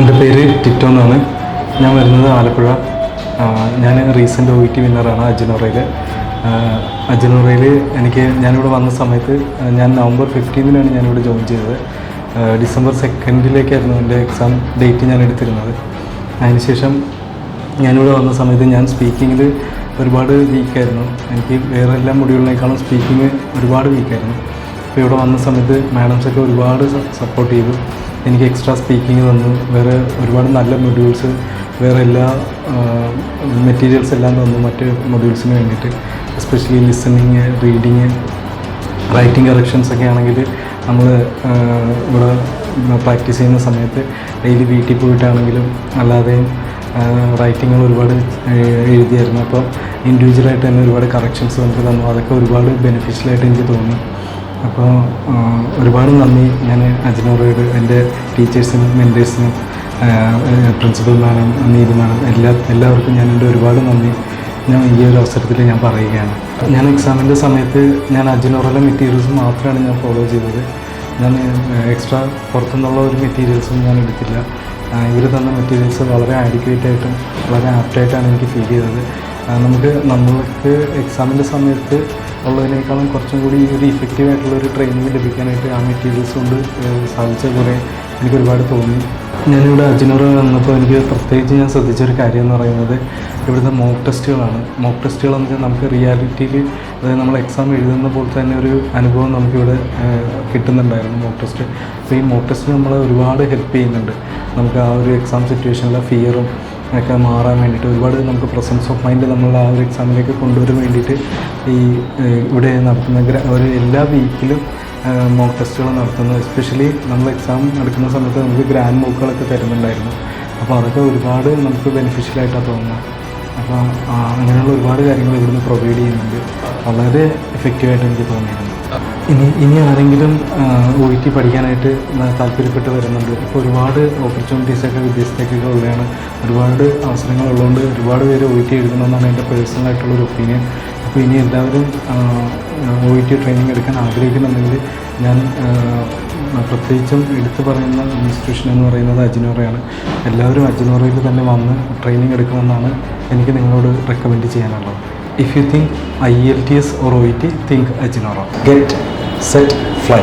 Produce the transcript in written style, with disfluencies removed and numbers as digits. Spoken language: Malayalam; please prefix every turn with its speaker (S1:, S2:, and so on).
S1: എൻ്റെ പേര് ടിറ്റോ എന്നാണ്. ഞാൻ വരുന്നത് ആലപ്പുഴ. ഞാൻ റീസെൻ്റ് OET വിന്നറാണ് അജിനോറയിൽ. ഞാനിവിടെ വന്ന സമയത്ത് ഞാൻ നവംബർ 15 ഞാനിവിടെ ജോയിൻ ചെയ്തത്. ഡിസംബർ 2 എൻ്റെ എക്സാം ഡേറ്റ് ഞാൻ എടുത്തിരുന്നത്. അതിനുശേഷം ഞാനിവിടെ വന്ന സമയത്ത് ഞാൻ സ്പീക്കിങ്ങിൽ ഒരുപാട് വീക്കായിരുന്നു. എനിക്ക് വേറെ എല്ലാ മൊഡ്യൂളിനേക്കാളും സ്പീക്കിങ് ഒരുപാട് വീക്കായിരുന്നു. അപ്പോൾ ഇവിടെ വന്ന സമയത്ത് മാഡംസൊക്കെ ഒരുപാട് സപ്പോർട്ട് ചെയ്തു. എനിക്ക് എക്സ്ട്രാ സ്പീക്കിങ് തന്നു. വേറെ ഒരുപാട് നല്ല മൊഡ്യൂൾസ്, വേറെ എല്ലാ മെറ്റീരിയൽസ് എല്ലാം തന്നു മറ്റ് മൊഡ്യൂൾസിന് വേണ്ടിയിട്ട്. എസ്പെഷ്യലി ലിസണിങ്, റീഡിങ്, റൈറ്റിംഗ് കറക്ഷൻസൊക്കെ ആണെങ്കിൽ നമ്മൾ ഇവിടെ പ്രാക്ടീസ് ചെയ്യുന്ന സമയത്ത് ഡെയിലി വീട്ടിൽ പോയിട്ടാണെങ്കിലും അല്ലാതെയും റൈറ്റിങ്ങുകൾ ഒരുപാട് എഴുതിയായിരുന്നു. അപ്പോൾ ഇൻഡിവിജ്വലായിട്ട് തന്നെ ഒരുപാട് കറക്ഷൻസ് നമുക്ക് തന്നു. അതൊക്കെ ഒരുപാട് ബെനിഫിഷ്യലായിട്ട് എനിക്ക് തോന്നി. അപ്പോൾ ഒരുപാട് നന്ദി ഞാൻ അജിനോറയോട്, എൻ്റെ ടീച്ചേഴ്സിനും മെൻറ്റേഴ്സിനും, പ്രിൻസിപ്പൽ മാഡം, നീതു മാഡം, എല്ലാവർക്കും എൻ്റെ ഒരുപാട് നന്ദി ഞാൻ ഈ ഒരു അവസരത്തിൽ ഞാൻ പറയുകയാണ്. ഞാൻ എക്സാമിൻ്റെ സമയത്ത് ഞാൻ അജിനോറയിലെ മെറ്റീരിയൽസ് മാത്രമാണ് ഞാൻ ഫോളോ ചെയ്തത്. ഞാൻ എക്സ്ട്രാ പുറത്തുനിന്നുള്ള ഒരു മെറ്റീരിയൽസും ഞാൻ എടുത്തില്ല. ഇവർ തന്ന മെറ്റീരിയൽസ് വളരെ ആഡിക്വേറ്റായിട്ടും വളരെ ആപ്റ്റായിട്ടാണ് എനിക്ക് ഫീൽ ചെയ്തത്. നമ്മൾക്ക് എക്സാമിൻ്റെ സമയത്ത് ഉള്ളതിനേക്കാളും കുറച്ചും കൂടി ഒരു ഇഫക്റ്റീവായിട്ടുള്ളൊരു ട്രെയിനിങ് ലഭിക്കാനായിട്ട് ആ മെറ്റീരിയൽസ് കൊണ്ട് സാധിച്ച പോലെ എനിക്ക് ഒരുപാട് തോന്നി. ഞാനിവിടെ അജിനോറ വന്നപ്പോൾ എനിക്ക് പ്രത്യേകിച്ച് ഞാൻ ശ്രദ്ധിച്ചൊരു കാര്യം എന്ന് പറയുന്നത് ഇവിടുത്തെ മോക്ക് ടെസ്റ്റുകളാണ്. മോക്ക് ടെസ്റ്റുകളെന്ന് വെച്ചാൽ നമുക്ക് റിയാലിറ്റിയിൽ, അതായത് നമ്മൾ എക്സാം എഴുതുന്ന പോലെ തന്നെ ഒരു അനുഭവം നമുക്കിവിടെ കിട്ടുന്നുണ്ടായിരുന്നു മോക്ക് ടെസ്റ്റ്. അപ്പോൾ ഈ മോക്ക് ടെസ്റ്റ് നമ്മളെ ഒരുപാട് ഹെൽപ്പ് ചെയ്യുന്നുണ്ട്. നമുക്ക് ആ ഒരു എക്സാം സിറ്റുവേഷനിലെ ഫിയറും ഒക്കെ മാറാൻ വേണ്ടിയിട്ട് ഒരുപാട് നമുക്ക് പ്രസൻസ് ഓഫ് മൈൻഡ് നമ്മൾ ആ ഒരു എക്സാമിലേക്ക് കൊണ്ടുവരാൻ വേണ്ടിയിട്ട് ഇവിടെ നടത്തുന്ന എല്ലാ വീക്കിലും മോക്ക് ടെസ്റ്റുകൾ നടത്തുന്നു. എസ്പെഷ്യലി നമ്മൾ എക്സാം നടക്കുന്ന സമയത്ത് നമുക്ക് ഗ്രാൻഡ് മോക്കുകളൊക്കെ തരുന്നുണ്ടായിരുന്നു. അപ്പോൾ അതൊക്കെ ഒരുപാട് നമുക്ക് ബെനിഫിഷ്യലായിട്ടാണ് തോന്നുന്നത്. അപ്പോൾ അങ്ങനെയുള്ള ഒരുപാട് കാര്യങ്ങൾ ഇവിടുന്ന് പ്രൊവൈഡ് ചെയ്യുന്നുണ്ട്. വളരെ എഫക്റ്റീവായിട്ട് എനിക്ക് തോന്നിയിരുന്നു. ഇനി ആരെങ്കിലും OET പഠിക്കാനായിട്ട് താല്പര്യപ്പെട്ട് വരുന്നുണ്ട്. ഇപ്പോൾ ഒരുപാട് ഓപ്പർച്യൂണിറ്റീസൊക്കെ വിദേശത്തേക്കൊക്കെ ഉള്ളതാണ്. ഒരുപാട് അവസരങ്ങളുള്ളതുകൊണ്ട് ഒരുപാട് പേര് OET എഴുതണമെന്നാണ് എൻ്റെ പേഴ്സണലായിട്ടുള്ളൊരു ഒപ്പീനിയൻ. അപ്പോൾ ഇനി എല്ലാവരും OET ട്രെയിനിങ് എടുക്കാൻ ആഗ്രഹിക്കുന്നുണ്ടെങ്കിൽ ഞാൻ പ്രത്യേകിച്ചും എടുത്തു പറയുന്ന ഇൻസ്റ്റിറ്റ്യൂഷൻ എന്ന് പറയുന്നത് അജിനോറയാണ്. എല്ലാവരും അജിനോറയിൽ തന്നെ വന്ന് ട്രെയിനിങ് എടുക്കണമെന്നാണ് എനിക്ക് നിങ്ങളോട് റെക്കമെൻഡ് ചെയ്യാനുള്ളത്. If you think IELTS or OET, think Aginora. Get, set, fly.